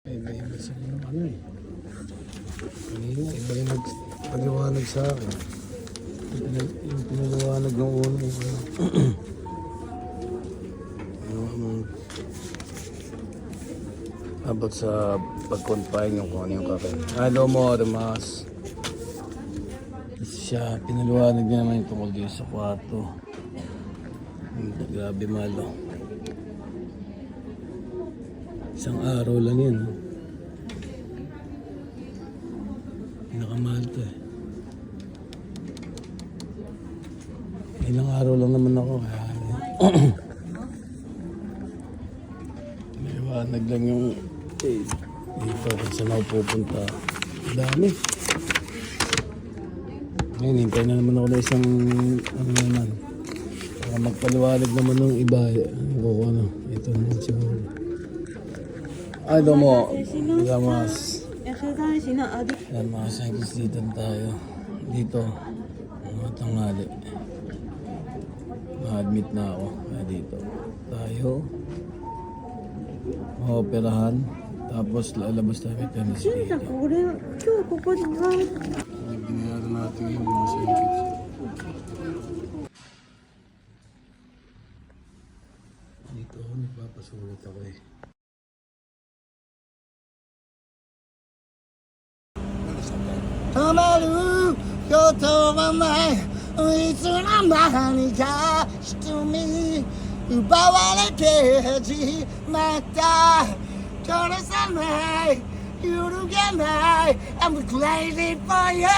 Iba-iba sila ng ano eh. Kanina, iba yung nagpaliwanag sa akin. Yung pinaliwanag ng uno. Abot sa pag-confine yung kung ano yung kakin. Hello mo, Armas. Siya, pinaliwanag niya naman yung tungkol dito sa kwarto. Grabe malo. Isang araw lang yun. Pinakamahal to eh. Ilang araw lang naman ako. Liwanag lang yung dito kung saan ako pupunta. Dami. Ngayon, hintay na naman ako na isang ano naman. Para magpaliwanag naman ng iba. Ano, ito naman siguro. Ay, domo. Gamas. Yan, mga sankisitan tayo. Dito. Mga tanghali. Ma-admit na ako. Dito. Tayo. Maoperahan. Tapos lalabas tayo kay tennis. Binayaran natin yung mga sankisitan. Dito ako nagpapasulit ako eh. Hamaru koto wa nai itsu no nani ka hitomi ubaware te mata koresanai yuruganai I'm crazy for you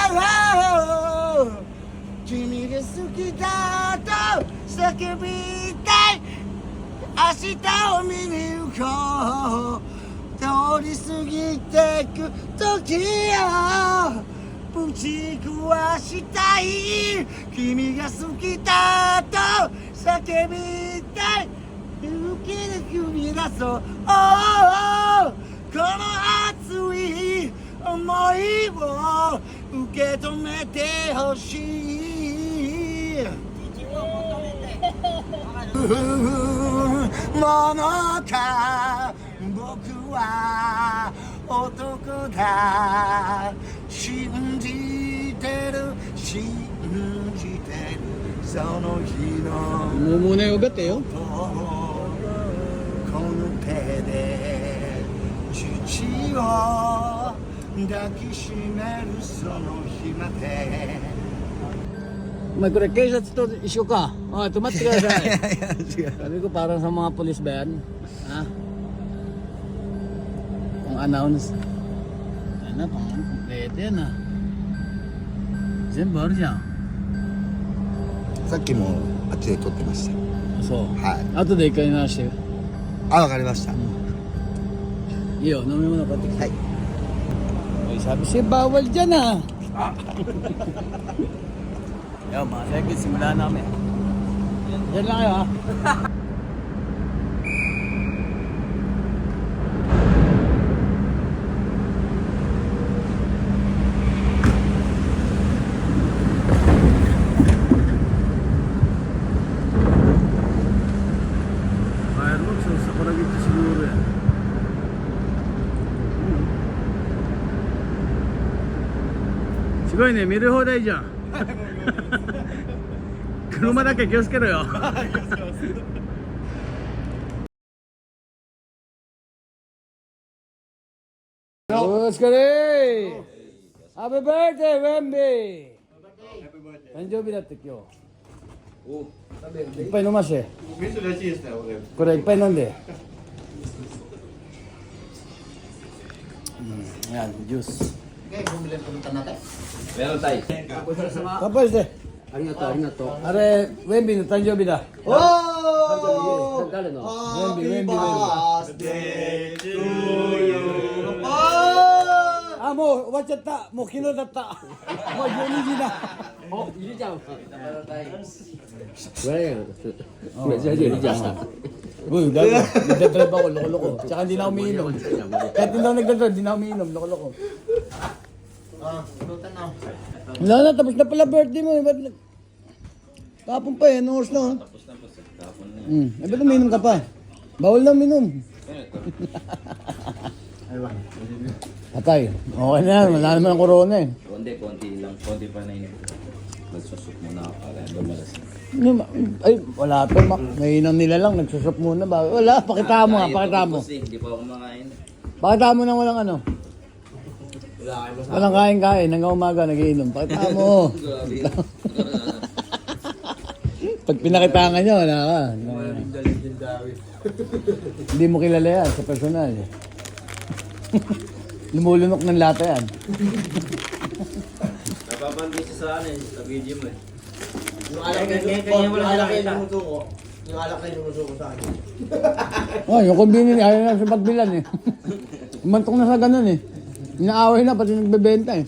君が好きだと叫びたい明日を見に行こう通り過ぎてく時をぶち壊したい君が好きだと叫びたい勇気で踏み出そう、この熱い思いを受け止めてほしいものか僕は男だ信じてる信じてるその日のmuna yung ugat ehこの手で父を抱きしめるその日までMay correct case at ito, issue ka. Tumatik ka sa Sabi ko parang sa mga polis ba yan? Ha? Kung announce. Ano, kompleto yan ha. Zenbu aruじゃん。さっきもあっちで撮ってました。そう。はい。後で一回流してよ。あ、わかりました。いいよ、飲み物買ってきて。はい。Ay, sabi siya, bawal dyan ah. Yo, mga segit, simula namin. Diyan lang kayo ha. Fireworks, sa Corragito siguro yan. Siguro ne, miru hodai dyan. 車だけ気をつけろよ。お疲れ。Happy birthday, Wemby。誕生日だって今日。いっぱい飲まして。これいっぱい飲んで。Yan, juice. Meron tayo. Kapal siya. Arigato, arigato. Are, Wembyの誕生日だ。誰のWemby。birthday to you. あ、もう終わっちゃった。もう昨日だった。もう12時だ。お、いるじゃん。Wala yan. Medyo hindi dyan. Uy, gago. Nagdadrive ako, loko-loko. Tsaka hindi na ako umiinom. Kahit hindi ako nagdadrive, hindi na ako umiinom, loko-loko. Wala na, tapos na pala birthday mo. Kapon pa eh, anong oras na? Tapos na. Ba't umiinom ka pa? Bawal na umiinom. Patay. Okay na yan. Wala naman ang corona eh. Konti lang. Konti pa na yun. Magsusok muna ako para lumalas. Ay, wala to, Mac. Mainang nila lang. Nagsusop muna ba? Wala. Pakita mo nga. Pakita mo. Hindi pa ako kumakain. Pakita mo nang walang ano. Walang kain-kain. Hanggang umaga nagiinom. Pakita mo. Pag pinakitangan nyo, wala ka. Hindi mo kilala yan sa personal. Lumulunok ng lata yan. Napapandi siya sa akin, sa video mo eh. Yung alak na yung ko. Yung alak na yung ko sa akin. Oh, yung kumbini niya, ayaw na sa pagbilan eh. Umantok na sa ganun eh. Inaaway na, pati nagbebenta eh.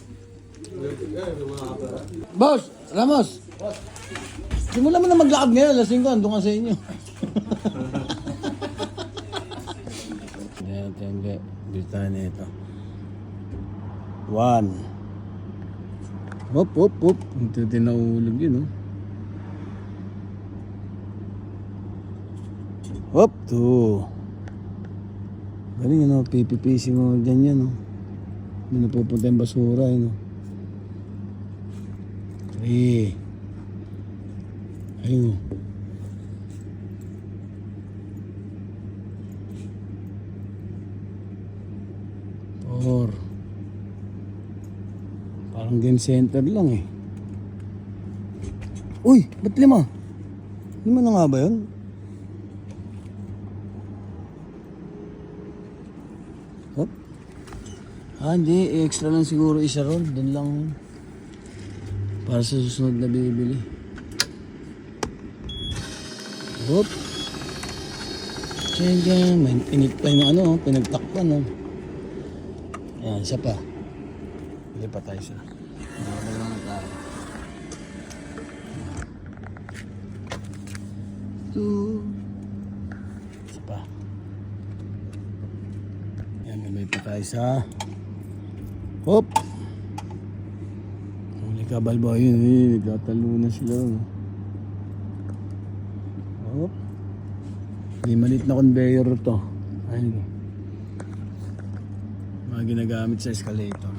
Boss! Ramos! Simula mo na maglakad ngayon, lasing ko, andun ka sa inyo. Hindi. Dito na ito. 1. Hop. Ito tinahulog yun, oh. Hop, 2. Galing yun, oh. Pipipisi mo dyan yan, oh. Hindi napupunta yung basura, yun, oh. 3. Ayun, oh. 4. Parang game center lang eh. Uy, ba't 5? 5 na nga ba yun? Hop. Hindi. Extra lang siguro isa ron. Doon lang. Para sa susunod na bibili. Hop. Diyan. May init pa yung ano. Pinagtakpan. Oh. Ayan, isa pa. Hindi pa tayo siya. Nakakalaman na tayo. 2. Isa pa. Ayan, may pa tayo sa. Hop! Huli ka, balbo. Ayun, nagtatalo na sila. Hop! May maliit na conveyor to. Ayun. Mga ginagamit sa escalator.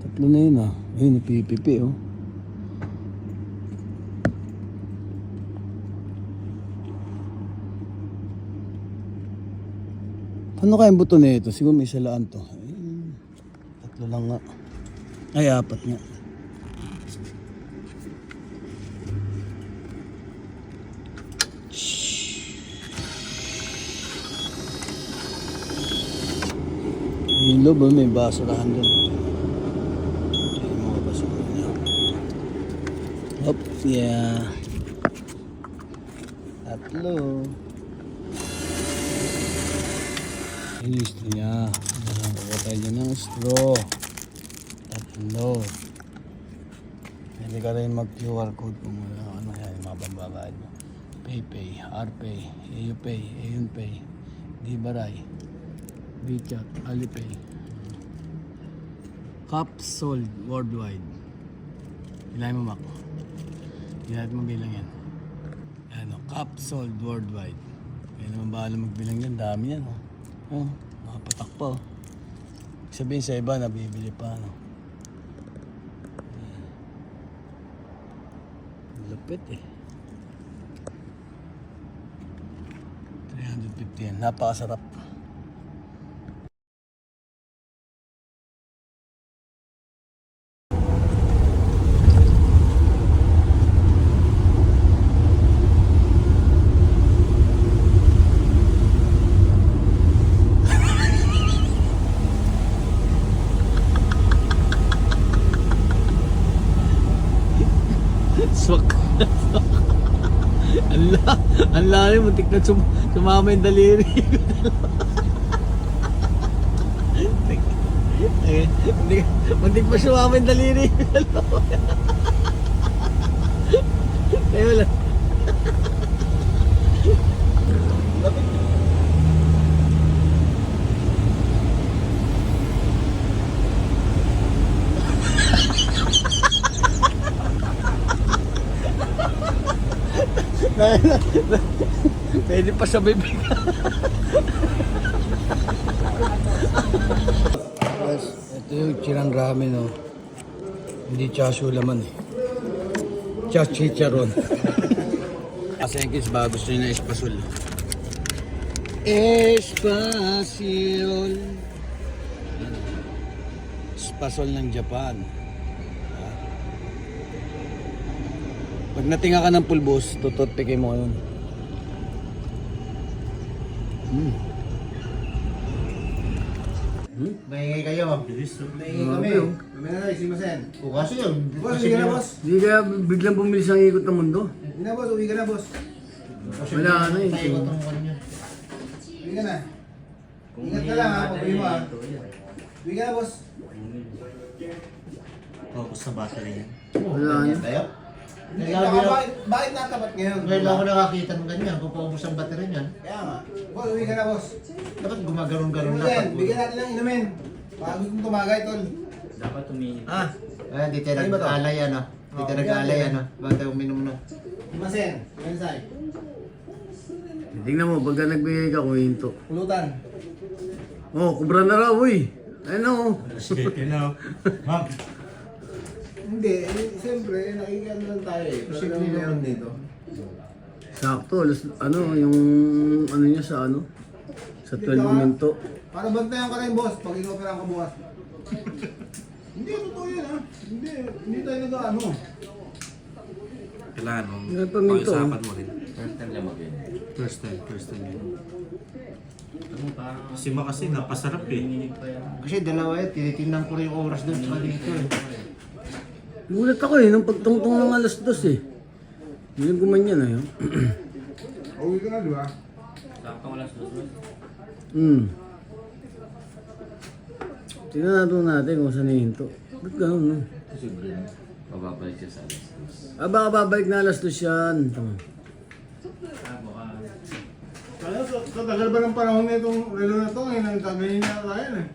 Tatlo na yun, ah. Ayun, napipipi, oh. Ano kayang buto na ito? Siguro may salaan to. Ayun. Tatlo lang nga. Ay, 4 nga. Yung loob, may basurahan doon. Yung mga basura niya. Hop, yeah. 3. Yung straw niya. Kukuha tayo dyan ng straw. 3. Hindi ka rin mag-QR code kung ano yan, yung mga pambabayad mo. PayPay, RPay, AUPay, AyunPay, Dibaray, WeChat, Alipay. Cups sold worldwide. Bilahin mo, Mac. Hindi natin mabilang yan. Ano, cups sold worldwide. Kaya naman bahala magbilang yan. Dami yan, oh. Oh, nakapatak pa, oh. Sabihin sa iba, nabibili pa, no. Lupit, eh. 350 yan. Napakasarap. Swak. Ang lalim, muntik na sumama yung daliri. Muntik pa sumama yung daliri. Kaya wala. Pwede pa sa bibig. Guys, ito yung chirang ramen, no. Hindi chashu laman eh. Chicharon. Asengkis ba gusto niyo na espasol? Espasol. Espasol ng Japan. Pag natinga ka ng pulbos, tututpikin mo yun. Maingay kayo. Maingay kami. Kami na lang, simasen. O kasi yun. Boss, uwi ka na, boss. Hindi kaya biglang bumilis ang ikot ng mundo. Uwi na, boss. Uwi ka na, boss. Wala na eh. Tayo ko itong kanya. Uwi ka na. Ingat ka lang ha, pag-uwi mo ha. Uwi ka na, boss. Focus sa battery yan. Wala na. Tayo? Bakit natapat ngayon? Ngayon lang ako nakakita ng ganyan, kung paubos ang battery niyan. Kaya nga. Boss, uwi ka na, boss. Dapat gumaganon-ganon na. Bigyan, bigyan natin ng inumin. Baka gusto mong tumagay, tol. Dapat tumingin. Ay, di tayo Ano ba to? nag-alay ano. Di tayo Oh, nag-alay yan. ano. Bakit tayo uminom na? Simasen, Wednesday. Tingnan mo, pagka nagbigay ka, kuhinto. Pulutan. Oh, kubra na raw, uy. Ayun na, oh. Ma'am. Hindi, siyempre, nakikihan lang tayo eh. Pero Posible meron naman. dito. Sakto, ano, yung ano niya sa ano? Sa 12 minto. Para bantayan ka rin, boss, pag inoperan ka bukas. Hindi, totoo yan ha. Hindi tayo nag-ano. Kailangan mo. Yan pa minto. Pag-usapan mo rin. First time lang mag-ganyan. First time yun. Ano parang... Si Ma kasi napasarap eh. Kasi dalawa yan, tinitingnan ko rin yung oras doon sa dito eh. Gulat ako eh, nung pagtungtong ng alas 2 eh. Hindi yung gumanyan na yun. Uwi ka na, di ba? Sakto wala sa susunod. Tingnan natin kung saan hihinto. Ba't gano'n, no? Posible na. Mababalik siya sa alas. Baka babalik na alas 2 yan. Tama. Kaya sa tagal ba ng panahon na itong relo na ito, ngayon ang tagayin na tayo eh.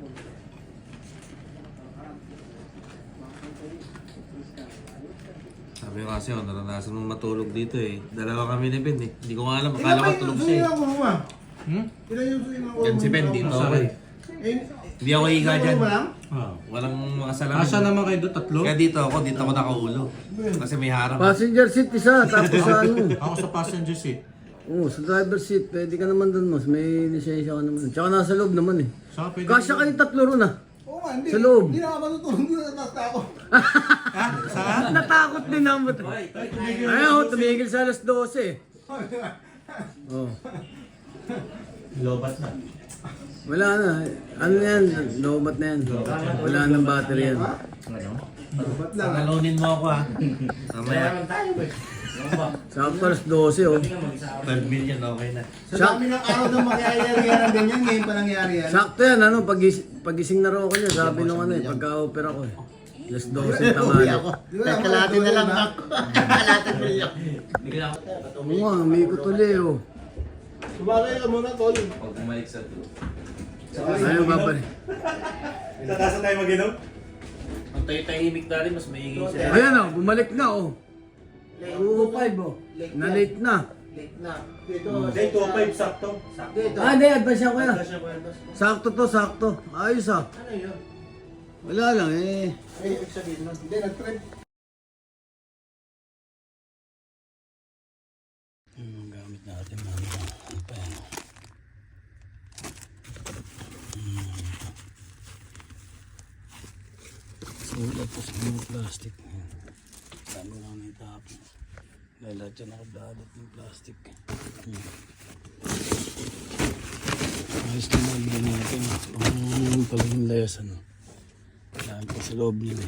Sabi ko kasi, naranasan mong matulog dito eh. Dalawa kami ni Ben eh. Hindi ko nga alam, akala ko tulog siya eh. Ilan ba yung suyo mo? Hmm? Ilan yung suyo mo? Yan si Ben dito. Okay. Hindi ako higa dyan. Walang mga salamin. Asa naman kayo doon? Tatlo? Kaya dito ako nakaulo. Kasi may harap. Passenger seat isa, tapos sa ano. Ako sa passenger seat. Oo, sa driver seat, pwede ka naman doon, mas may lisensya ka naman. Tsaka nasa loob naman eh. Saka pwede... Kasya kayo tatlo ron ah. Oo nga, hindi. Sa loob. Hindi na ka matutulog, hindi na natakta ako. Saan? Natakot din naman. Ayaw, tumigil sa alas 12. Oh. Lobat na. Wala na. Ano yan? Lobat na yan. Wala nang battery yan. Ba't lang? Nalonin mo ako ha. Mamaya. Sakto alas 12 oh. 12 million, okay na. Sa dami ng araw na mangyayari yan ang ganyan, ngayon pa nangyari yan. Sakto yan, ano, pagising na raw ako niya, sabi nung ano eh, pagka-opera ko eh. Alas 12 tangali. Kahit kalahati na lang ako. Kalahati na lang. Oo nga, umikot ulit oh. Sumabay ka muna, tol. Pag bumalik sa to. Ayaw ba pa rin? Tatasan tayo mag-inom? Ang tayo-tahimik na rin, mas maingay siya. Ayan oh, bumalik na oh. 205 oh. Na late na. Late na. Dito. Hindi, 2.5 sakto. Dito. Ah, hindi, advance ako yan. Sakto to, sakto. Ayos ah. Ano yun? Wala lang eh. Ay, ibig sabihin nun. Hindi, nag-trip. Gamit natin mga ano pa yan. Sulat po sa mga plastic. Dami lang na itapon. Dahil lahat yan nakabalot ng plastic. Ayos na mga natin. Ang paghinlayas ano. Dami pa sa loob nila.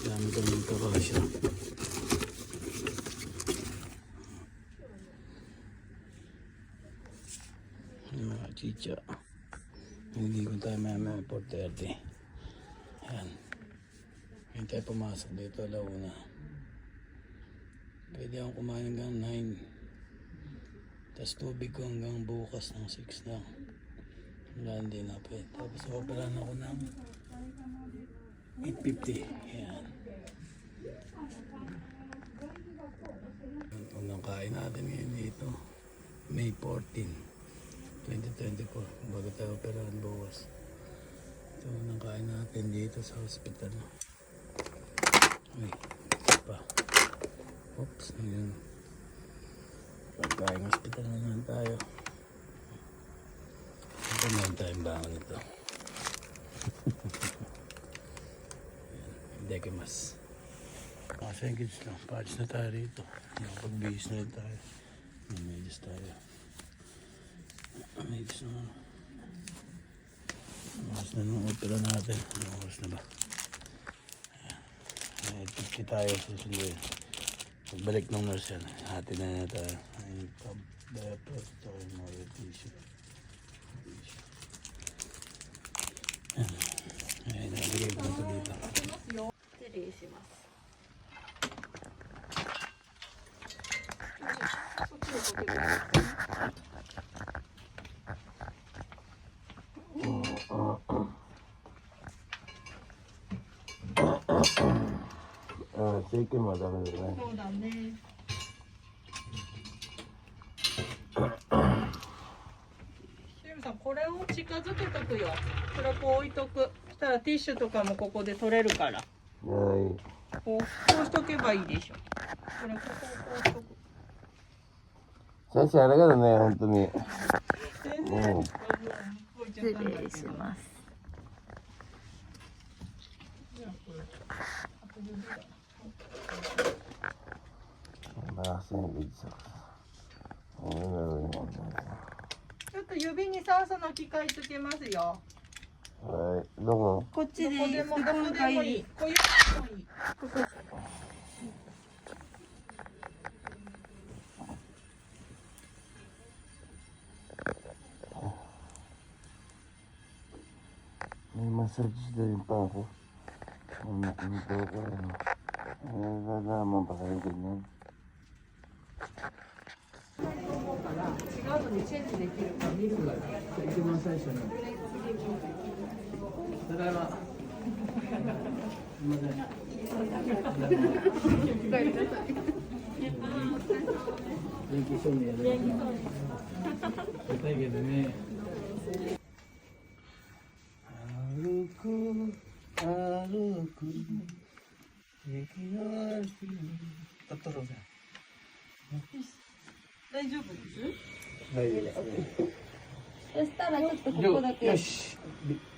Dami pa ng kakasya. Yung mga chicha. Hindi ko tayo may 4:30. Ayan. Ngayon tayo pumasok dito, alauna. Pwede akong kumain hanggang 9. Tapos tubig ko hanggang bukas ng 6 na. Wala, hindi na pwede. Tapos operahan ako ng 8:50. Ayan. Unang kain natin ngayon dito. May 14. 2024, bago tayo operahan bukas. Ito ang kain natin dito sa hospital. Ay, ito pa. Oops, ayun. Pagkain hospital na naman tayo. Ito naman tayong bangon ito. Dekimas. Pasengage lang. Patch na tayo rito. Nakapag-bihis na rin tayo. May medis tayo. Medis na. Oras na nung opera natin. Anong oras na ba? Ayan. Tipsi tayo. Susunduin. Pagbalik ng nurse yan. Hati na tayo. Ayun. Diaper. Ito yung mga tissue. Ayan. Nabigay ko na ito dito. 失礼します。経験はダメだね。そうだね。シムさん、これを近づけとくよ。これこう置いとく。そしたらティッシュとかもここで取れるから。はい。こうしとけばいいでしょ。これここをこうしとく。先生ありがとうね、本当に。失礼します。ちょっと指に酸素の機械つけますよ。はい、どこ？こっちでどこでもいい。こういうのもいい。May massage din pa ako. Ano ko ano. Nalaman pa kayo ganyan. 違うのにチェンジできるか見るから。一番最初の。ただいま。電気照明やる。だけどね。歩く歩く。雪の足。トトロさん。大丈夫です？大丈夫ですね。そしたらちょっとここだけ。よし。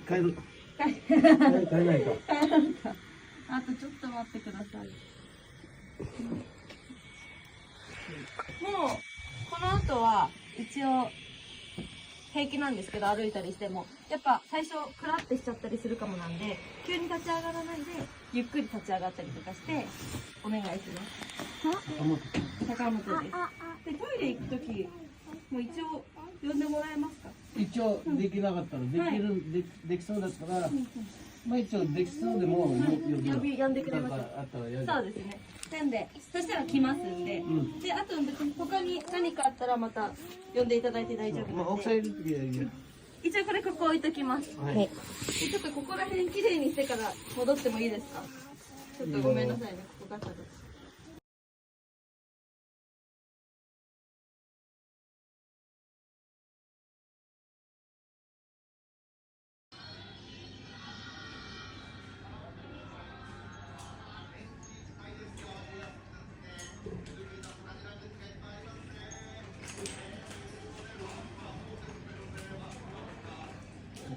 帰る。帰らないと。帰らんと。あとちょっと待ってください。もうこの後は一応平気なんですけど、歩いたりしてもやっぱ最初クラってしちゃったりするかもなんで、急に立ち上がらないでゆっくり立ち上がったりとかしてお願いします。坂本です。でトイレ行くときもう一応呼んでもらえますか？一応できなかったら、できそうだったら、まあ一応できそうでも呼んでくれます。あったらやる。そうですね。なんで、そしたら来ますんで、で、あと別に他に何かあったらまた呼んでいただいて大丈夫まあなんで。奥さんいるときはいいよ。一応これここ置いときます。はい。でちょっとここら辺きれいにしてから戻ってもいいですか？ちょっとごめんなさいね、ここガチャです。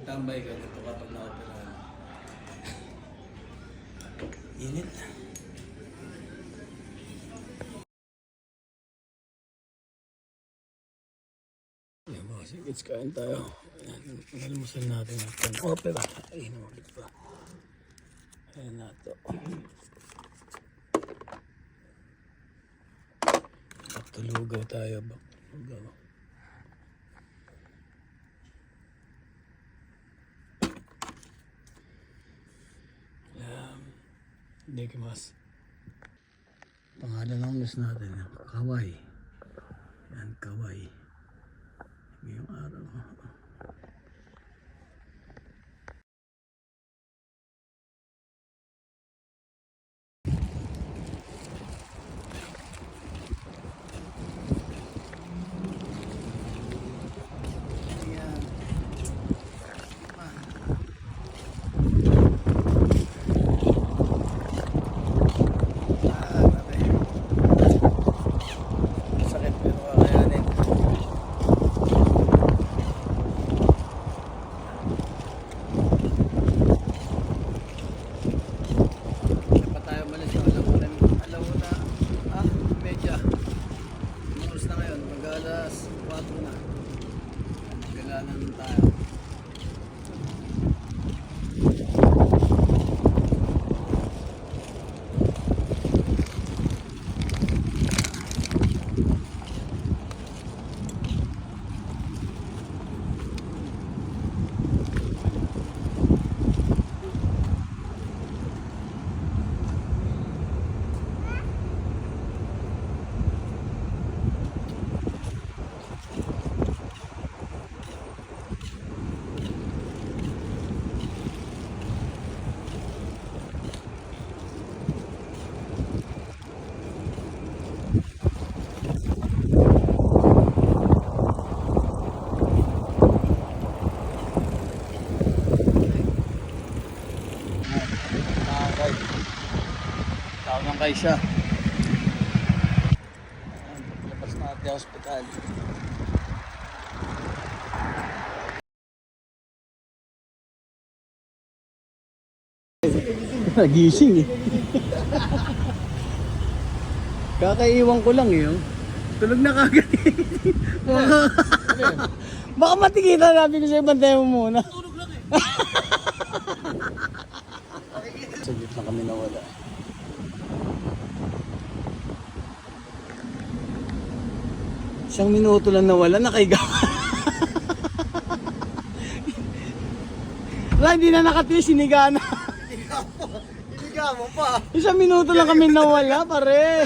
Tambay ka dito kapag na-operahan. Init. Ayan mga sigits, kain tayo. Nalimusan natin ang opera. Ay, naman pa. Ayan na ito. Pagtulugaw tayo. Pagtulugaw. できます。Pangalan ng news natin, Kawai. Yan, Kawai. Ngayong araw. muna. Gala na tayo. Tawag ng kay siya. Labas natin hospital. Nagising eh. Kakaiwan ko lang eh. Oh. Tulog na kagad eh. Baka matikita natin ko sa'yo, bantayan mo muna. Tulog lang eh. Saglit na kami nawala. Isang minuto lang nawala, nakaiga. Wala, hindi na nakatiis, siniga na. Iniga mo pa. Isang minuto lang kami nawala, pare.